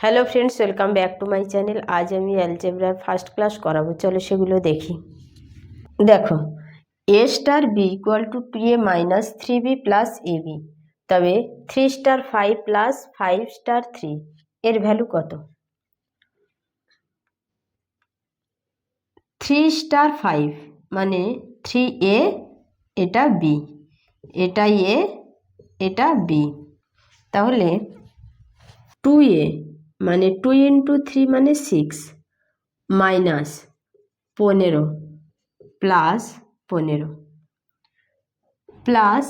Hello friends, welcome back to my channel. आज আমি অ্যালজেব্রার first class করাবো। চলো সেগুলো দেখি। দেখো, a star b equal to 2a minus 3b plus ab, তবে 3 স্টার 5 প্লাস 5 স্টার 3 এর ভ্যালু কত? 3 স্টার 5 মানে 3a, এটা b, এটা a, এটা b, তাহলে 2a মানে 2 ইন্টু 3 মানে 6 minus 15 plus 15 plus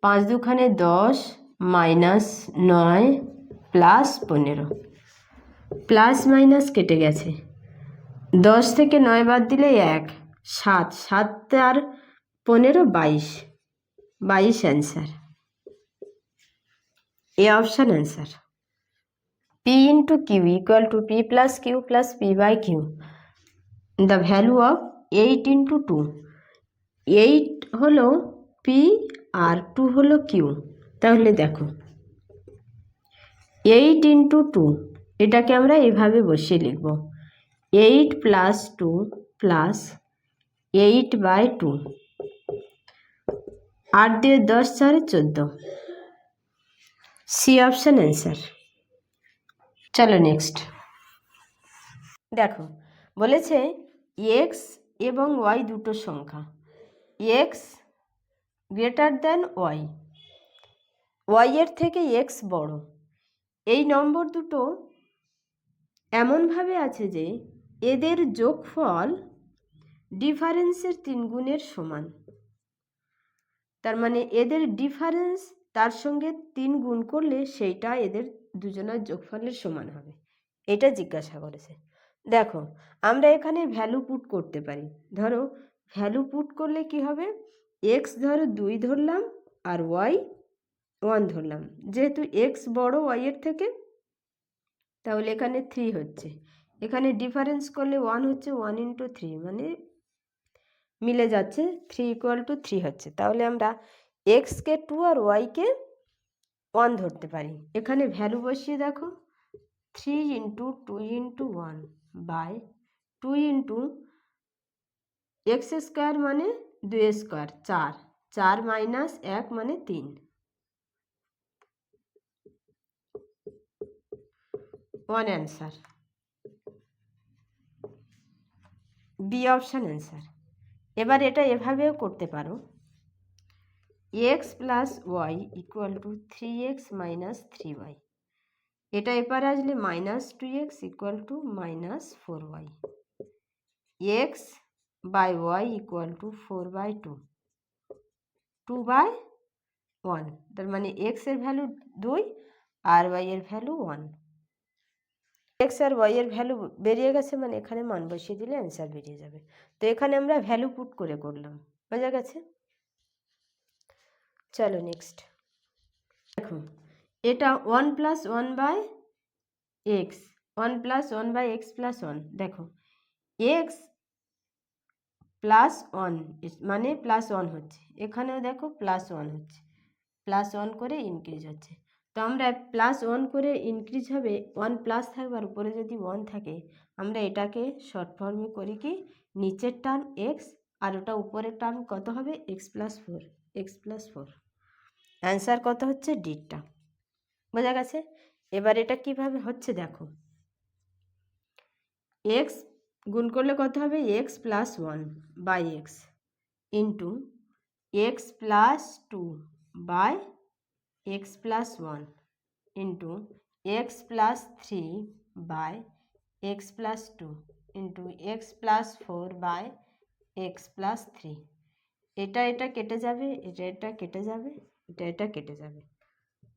5 দুখানে 10 minus 9 plus 15, plus minus কেটে গেছে, 10 থেকে 9 বাদ দিলে 1, 7, 7 আর 15 22, 22 answer. A option answer. p into Q equal to p plus Q plus p by Q, the value of 8 into 2, 8 হলো p আর 2 হলো কিউ। তাহলে দেখো 8 ইন্টু 2, এটাকে আমরা এভাবে বসিয়ে লিখব 8 প্লাস 2 প্লাস 8 বাই 2, 8 দিয়ে 10 4 14, সি অপশান অ্যান্সার। চলো নেক্সট দেখো, বলেছে এক্স এবং ওয়াই দুটো সংখ্যা, এক্স গ্রেটার দ্যান ওয়াই, ওয়াইয়ের থেকে এক্স বড়। এই নম্বর দুটো এমনভাবে আছে যে এদের যোগফল ডিফারেন্সের 3 গুণের সমান। তার মানে এদের ডিফারেন্স তার সঙ্গে 3 গুণ করলে সেইটা এদের দুজনের যোগফলের সমান হবে, এটা জিজ্ঞাসা করেছে। দেখো, আমরা এখানে ভ্যালু পুট করতে পারি। ধরো ভ্যালু পুট করলে কি হবে, এক্স ধরো 2 ধরলাম আর ওয়াই 1 ধরলাম। যেহেতু এক্স বড় ওয়াইয়ের থেকে, তাহলে এখানে 3 হচ্ছে, এখানে ডিফারেন্স করলে 1 হচ্ছে, 1 ইন্টু 3 মানে মিলে যাচ্ছে, 3 ইকুয়াল টু 3 হচ্ছে। তাহলে আমরা এক্সকে 2 আর ওয়াইকে 1 ধরতে পারি। এখানে ভ্যালু বসিয়ে দেখো 3 into 2 into 1 by 2 into X square মানে 2 স্কোয়ার 4, 4 মাইনাস 1 মানে 3, 1 অ্যান্সার। B option answer. এবার এটা এভাবেও করতে পারো, X plus Y equal to 3x minus 3y, এটা এবার আসলে minus 2x equal to minus 4y, X by Y equal to 4/2, 2/1, তার মানে এক্স এর ভ্যালু 2 আর ওয়াই এর ভ্যালু 1। এক্স আর ওয়াই এর ভ্যালু বেরিয়ে গেছে, মানে এখানে মান বসিয়ে দিলে অ্যান্সার বেরিয়ে যাবে। তো এখানে আমরা ভ্যালু পুট করে করলাম, বোঝা গেছে। চলো নেক্সট দেখো, এটা 1 plus 1 by X, 1 plus 1 by X plus 1। দেখো এক্স প্লাস 1 মানে প্লাস 1 হচ্ছে, এখানেও দেখো প্লাস 1 হচ্ছে, প্লাস 1 করে ইনক্রিজ হচ্ছে। তো আমরা প্লাস 1 করে ইনক্রিজ হবে, 1 প্লাস থাকবে আর উপরে যদি 1 থাকে, আমরা এটাকে শর্ট ফর্মে করি কি, নিচের টার্ম এক্স আর ওটা উপরের টার্ম কত হবে, X plus 4, x plus 4। Answer কত হচ্ছে, ডিটা। বোঝা গেছে। এবার এটা কিভাবে হচ্ছে দেখো, এক্স গুণ করলে কত হবে, X plus 1 by X into X plus 2 by X plus 1 into X plus 3 by X plus 2 into X plus 4 by X plus 3। এটা এটা কেটে যাবে, এটা এটা কেটে যাবে, এটা এটা কেটে যাবে,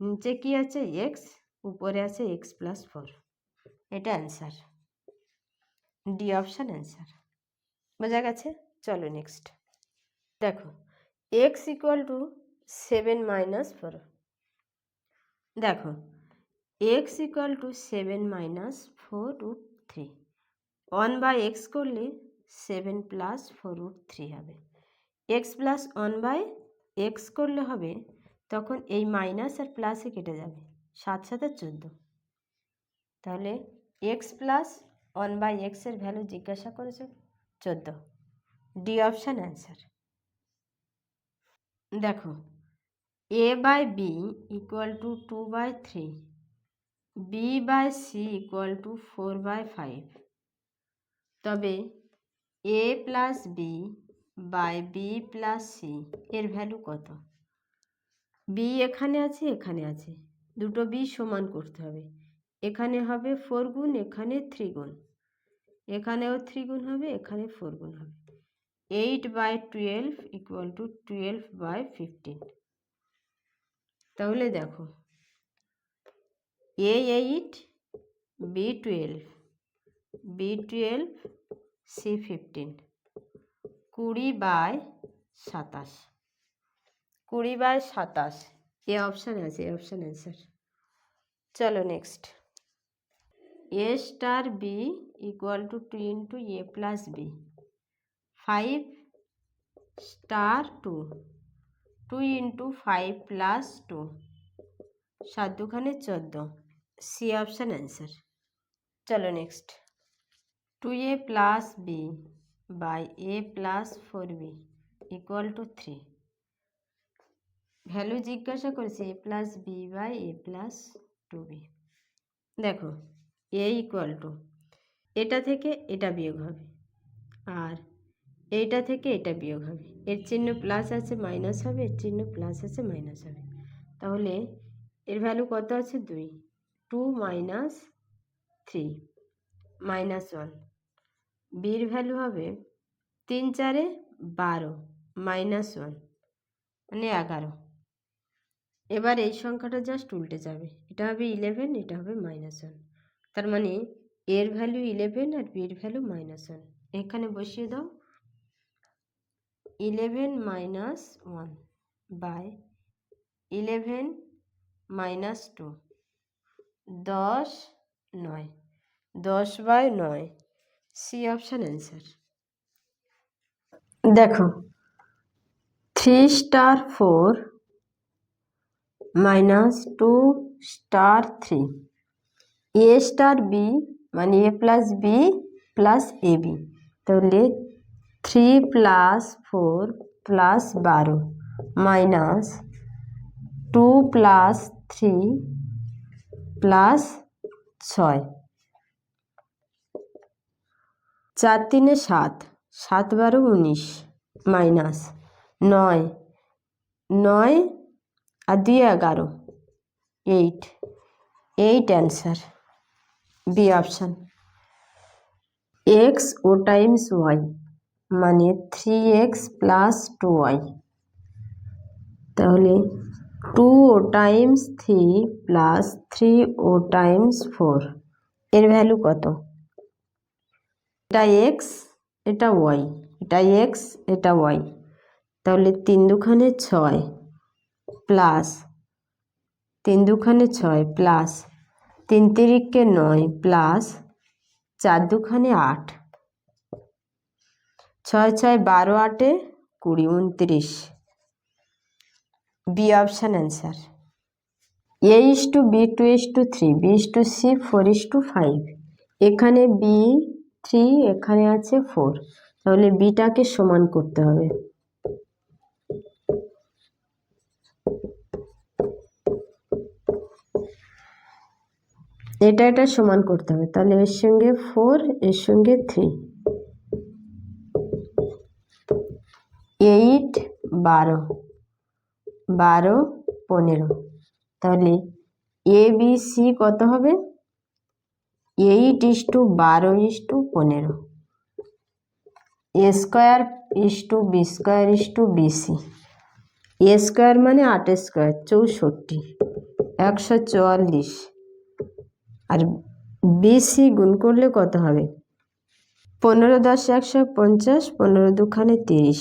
নিচে কি আছে এক্স, উপরে আছে এক্স প্লাস 4, এটা অ্যান্সার। D option answer. বোঝা গেছে। চলো নেক্সট দেখো, এক্স ইকুয়াল টু 7 মাইনাস 4। দেখো X equal to 7 minus 4√3, 1 by X করলে 7 প্লাস 4√3 হবে, এক্স প্লাস 1 বাই এক্স করলে হবে, তখন এই মাইনাস আর প্লাসে কেটে যাবে, 7 7 14, তাহলে এক্স প্লাস 1/x ভ্যালু জিজ্ঞাসা করেছে 14। D option answer. দেখো a/b = 2/3, b/c = 4/5, তবে a + b/b + c এর ভ্যালু কত? b এখানে আছে, এখানে আছে, দুটো b সমান করতে হবে। এখানে হবে 4 গুণ, এখানে 3 গুণ, এখানেও 3 গুণ হবে, এখানে 4 গুণ হবে। 8/12 = 12/15। তাহলে দেখো a8, b12, b12, c15, 20/27, 20/27 A option আছে, এ অপশান অ্যান্সার। চলো next, a * b = 2 × a + b, 5 * 2, 2 × 5 + 2, 7 × 2 = 14, C option answer. চলো next, 2a + b/a + 4b = 3, value জিজ্ঞাসা করেছে a + b/a + 2b। দেখো a = এটা থেকে এটা বিয়োগ হবে, আর এইটা থেকে এটা বিয়োগ হবে। এর চিহ্ন প্লাস আছে, মাইনাস হবে, এর চিহ্ন প্লাস আছে, মাইনাস হবে। তাহলে এর ভ্যালু কত আছে? 2, 2 - 3 -1। বির ভ্যালু হবে 3 × 4 = 12 -1 মানে 11। এবার এই সংখ্যাটা জাস্ট উল্টে যাবে, এটা হবে 11, এটা হবে -1। তার মানে এর ভ্যালু 11 আর বির ভ্যালু -1। এখানে বসিয়ে দাও, 11 - 1/11 - 2, 10 - 9, 10/9, সি অপশান অ্যান্সার। দেখো 3 * 4 - 2 * 3, a * b মানে a + b + ab, তাহলে 3 + 4 + 12 - 2 + 3 + 6, 4 × 3 = 7, 7 × 12 = 19 -9, 9 আর 2 11, 8, 8 অ্যান্সার, বি অপশান। x ও টাইমস y মানে 3x + 2y, তাহলে 2 ও টাইমস 3 + 3 ও টাইমস 4 এর ভ্যালু কত? এটা x, এটা y, এটা x, এটা y, তাহলে 3 × 2 = 6 plus 3 × 2 = 6 plus 3 × 3 = 9 plus 4 × 2 = 8, 6 × 6 = 12, 8 = 20, 29, B option answer. a * b 2 * 3, b * c 4 * 5, এখানে b3, এখানে আছে 4, তাহলে বিটাকে সমান করতে হবে। এটা এটা সমান করতে হবে, তাহলে এর সঙ্গে 4, এর সঙ্গে 3, 8 12, 12 15, তাহলে ABC কত হবে? 8 * 12 * 15, a square * b square * bc, a square মানে 8 স্কয়ার 64, 144, আর বিসি গুণ করলে কত হবে? 15 × 10 = 150, 15 × 2 = 30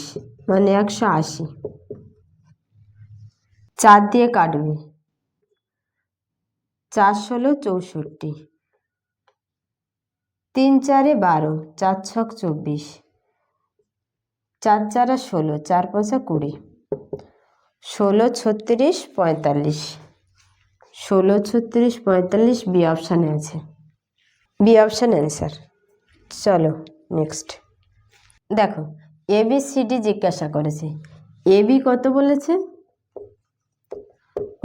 মানে 180। 4 দিয়ে কাটবে, 4 × 16 = 64, 3 × 4 = 12, 4 × 6 = 24, 4 × 4 = 16, 4 × 5 = 20, 16 36 45, 16 36 45 বি অপশানে আছে। B option answer. চলো নেক্সট দেখো, ABCD জিজ্ঞাসা করেছে। AB কত বলেছে?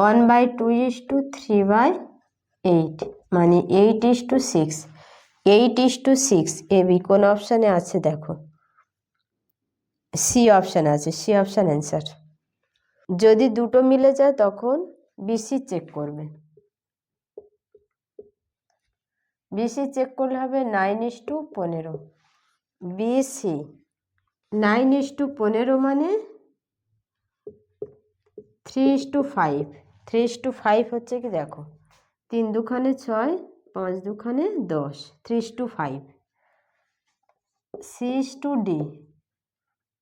1/2:3/8 মানে 8:6। 8:6 AB কোন অপশানে আছে দেখো, সি অপশান আছে, সি অপশান অ্যান্সার। যদি দুটো মিলে যায় তখন BC চেক করবে। BC চেক করলে হবে 9:15। BC 9:15 মানে 3:5। 3:5 হচ্ছে কি দেখো, 3 দুখানে 6, 5 দুখানে 10, 3:5। C/D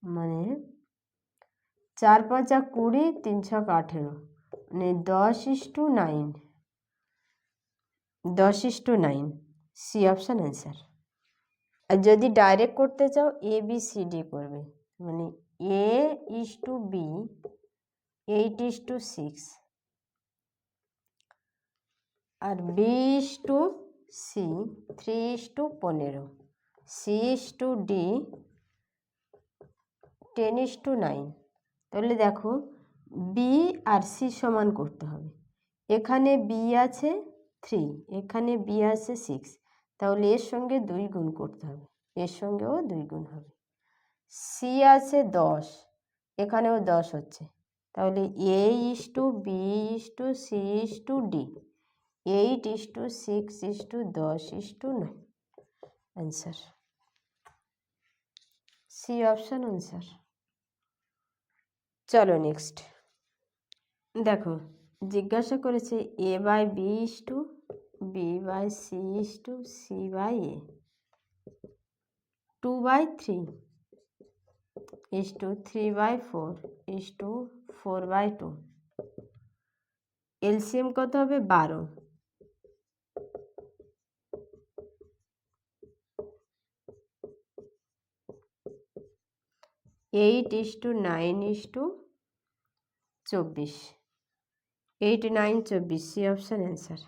মানে 4 5 20, 3 6 18 মানে 10:9। 10:9 সি অপশান অ্যান্সার। আর যদি ডাইরেক্ট করতে চাও ABCD করবে, মানে A/B 8:6 আর B/C 3:15, C/D 10:9। তাহলে দেখো B আর C সমান করতে হবে। এখানে B আছে 3, এখানে B আছে 6, তাহলে এর সঙ্গে 2 গুণ করতে হবে, এর সঙ্গেও 2 গুণ হবে। C আছে 10, এখানেও 10 হচ্ছে, তাহলে A/B/C/D 8:6:10:9 answer. C option answer. চলো নেক্সট দেখো, জিজ্ঞাসা করেছে A/B/B/C/C/A 2/3:3/4:4/2। এলসিএম কত হবে? 12। এইট 9:24। 8 9 24 C option answer.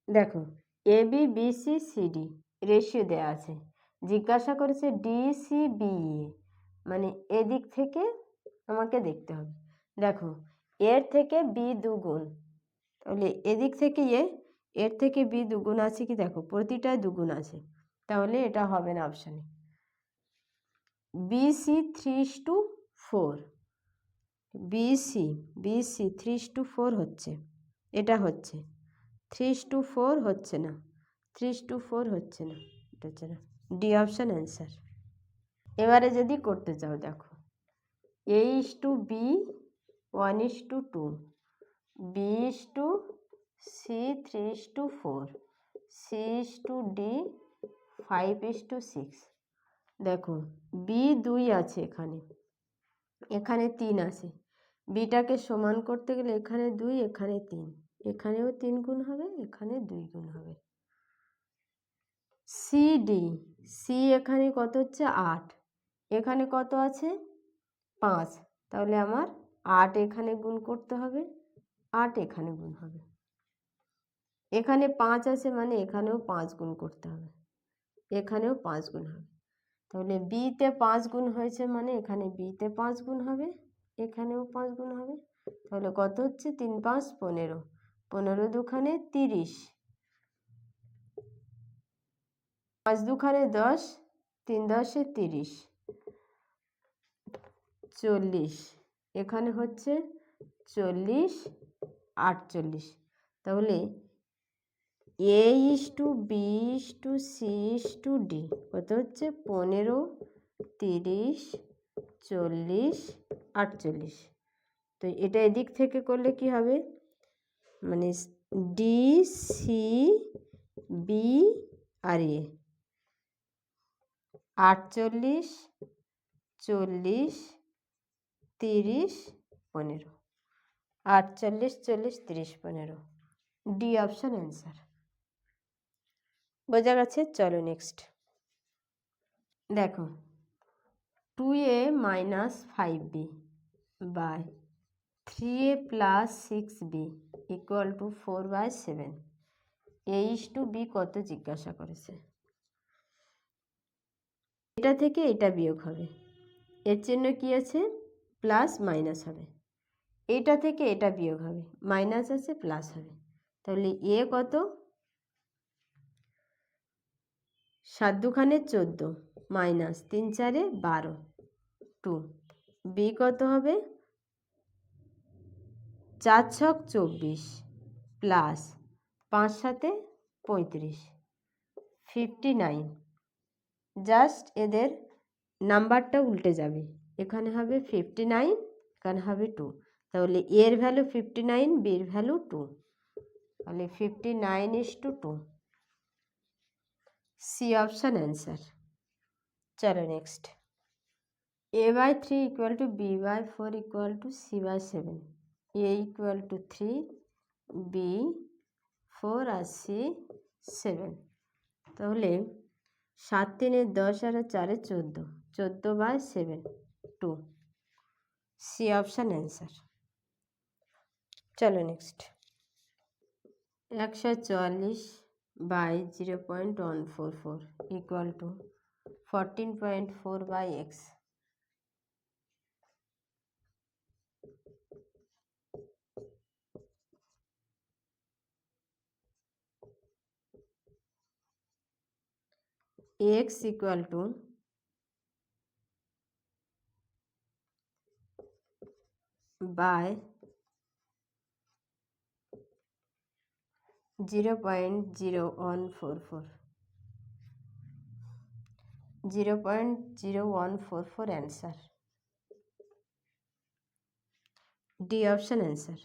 দেখো ABBCCD রেশিও দেওয়া আছে, জিজ্ঞাসা করেছে DCBE মানে এদিক থেকে আমাকে দেখতে হবে। দেখো এর থেকে বি দুগুণ, তাহলে এদিক থেকে এর থেকে বি দুগুণ আছে কি দেখো, প্রতিটায় দুগুণ আছে, তাহলে এটা হবে না অপশানে। BC 3:4, BC 3:4 হচ্ছে, এটা হচ্ছে 3:4 হচ্ছে না, 3:4 হচ্ছে না, এটা হচ্ছে না, ডি অপশান অ্যান্সার। এবারে যদি করতে চাও দেখো A/B 1:2, B/C 3:4, C/D 5:6। দেখো বি 2 আছে, এখানে 3 আছে, বিটাকে সমান করতে গেলে এখানে 2, এখানে 3, এখানেও 3 গুণ হবে, এখানে 2 গুণ হবে। সি এখানে কত হচ্ছে? 8, এখানে কত আছে? 5, তাহলে আমার 8 এখানে গুণ করতে হবে, 8 এখানে গুণ হবে। এখানে 5 আছে মানে এখানেও 5 গুণ করতে হবে, এখানেও 5 গুণ হবে। তাহলে বিতে 5 গুণ হয়েছে মানে এখানে বিতে 5 গুণ হবে, এখানেও 5 গুণ হবে। তাহলে কত হচ্ছে? 3 5 15, 15 দুখানে 30, 5 দুখানে 10, 3 10 30, 40, এখানে হচ্ছে 40 48। তাহলে A/B/C/D কত হচ্ছে? 15 30 40 48। তো এটা এদিক থেকে করলে কি হবে, মানে DCB আর A 48 40 30 15, 48 40 30 15, ডি অপশান অ্যান্সার। বোঝা গেছে? চলো নেক্সট দেখো 2A - 5B by 3A + 6B = 4/7 A/B কত জিজ্ঞাসা করেছে। এটা থেকে এটা বিয়োগ হবে, এর চিহ্ন কি আছে, প্লাস মাইনাস হবে। এটা থেকে এটা বিয়োগ হবে, মাইনাস আছে প্লাস হবে। তাহলে এ কত, 7 দুখানে 14 মাইনাস 3 4 12 2। বি কত হবে, 4 6 24 প্লাস 5 7 35 59। জাস্ট এদের নাম্বারটা উল্টে যাবে, এখানে হবে 59, এখানে হবে 2। তাহলে এর ভ্যালু 59, বির ভ্যালু 2, তাহলে 59:2। C option answer. চলো next. A/3 = B/4 = C/7, A = 3, B 4 আর C 7। তাহলে 7 3 10 আর 4 14, 14/7 2। C option answer. চলো next. 144/0.144 = 14.4/x। x = by 0.0144, 0.0144 answer. D option answer.